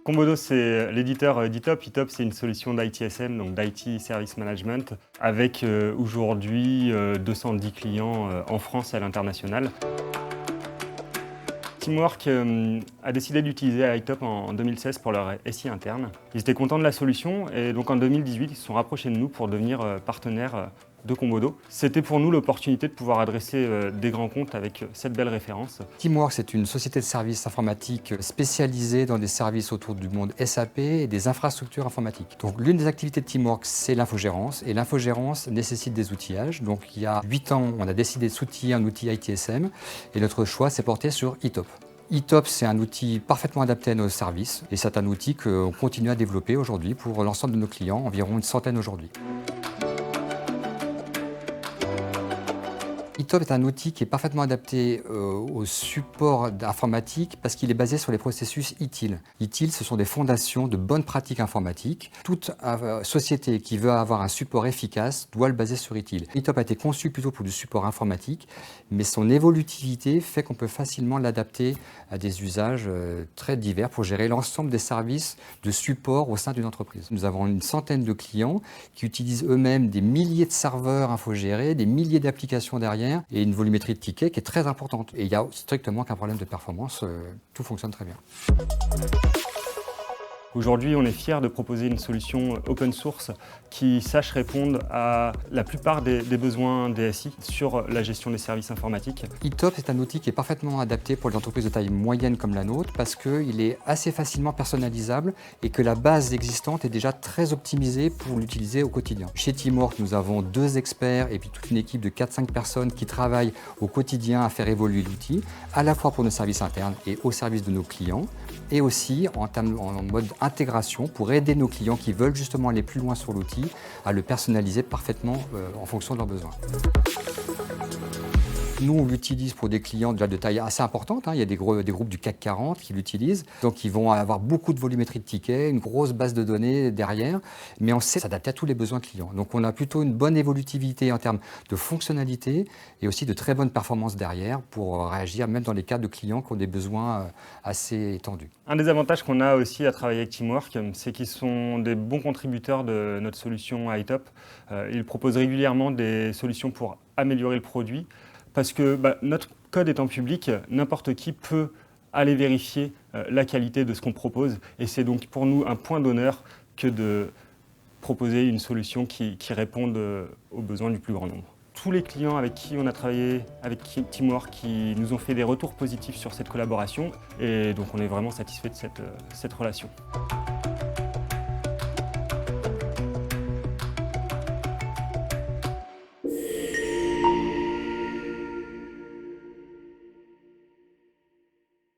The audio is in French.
Commodo, c'est l'éditeur d'ETOP. ETOP, c'est une solution d'ITSM, donc d'IT Service Management, avec aujourd'hui 210 clients en France et à l'international. Teamwork a décidé d'utiliser iTop en 2016 pour leur SI interne. Ils étaient contents de la solution et donc en 2018, ils se sont rapprochés de nous pour devenir partenaires de Commodo. C'était pour nous l'opportunité de pouvoir adresser des grands comptes avec cette belle référence. Teamwork, c'est une société de services informatiques spécialisée dans des services autour du monde SAP et des infrastructures informatiques. Donc l'une des activités de Teamwork, c'est l'infogérance, et l'infogérance nécessite des outillages. Donc il y a 8 ans, on a décidé de s'outiller un outil ITSM, et notre choix s'est porté sur ETOP. ETOP, c'est un outil parfaitement adapté à nos services, et c'est un outil qu'on continue à développer aujourd'hui pour l'ensemble de nos clients, environ une centaine aujourd'hui. ETOP est un outil qui est parfaitement adapté au support informatique parce qu'il est basé sur les processus ITIL. ITIL, ce sont des fondations de bonnes pratiques informatiques. Toute société qui veut avoir un support efficace doit le baser sur ITIL. ETOP a été conçu plutôt pour du support informatique, mais son évolutivité fait qu'on peut facilement l'adapter à des usages très divers pour gérer l'ensemble des services de support au sein d'une entreprise. Nous avons une centaine de clients qui utilisent eux-mêmes des milliers de serveurs infogérés, des milliers d'applications derrière, et une volumétrie de tickets qui est très importante. Et il n'y a strictement qu'un problème de performance, tout fonctionne très bien. Aujourd'hui, on est fiers de proposer une solution open source qui sache répondre à la plupart des besoins des SI sur la gestion des services informatiques. ETOP est un outil qui est parfaitement adapté pour les entreprises de taille moyenne comme la nôtre parce qu'il est assez facilement personnalisable et que la base existante est déjà très optimisée pour l'utiliser au quotidien. Chez Teamwork, nous avons 2 experts et puis toute une équipe de 4-5 personnes qui travaillent au quotidien à faire évoluer l'outil, à la fois pour nos services internes et au service de nos clients, et aussi en mode intégration pour aider nos clients qui veulent justement aller plus loin sur l'outil à le personnaliser parfaitement en fonction de leurs besoins. Nous, on l'utilise pour des clients de taille assez importante. Il y a des groupes du CAC 40 qui l'utilisent. Donc, ils vont avoir beaucoup de volumétrie de tickets, une grosse base de données derrière. Mais on sait s'adapter à tous les besoins clients. Donc, on a plutôt une bonne évolutivité en termes de fonctionnalité et aussi de très bonnes performances derrière pour réagir même dans les cas de clients qui ont des besoins assez étendus. Un des avantages qu'on a aussi à travailler avec Teamwork, c'est qu'ils sont des bons contributeurs de notre solution iTop. Ils proposent régulièrement des solutions pour améliorer le produit. Parce que notre code étant public, n'importe qui peut aller vérifier la qualité de ce qu'on propose. Et c'est donc pour nous un point d'honneur que de proposer une solution qui réponde aux besoins du plus grand nombre. Tous les clients avec qui on a travaillé avec Teamwork qui nous ont fait des retours positifs sur cette collaboration. Et donc on est vraiment satisfait de cette relation.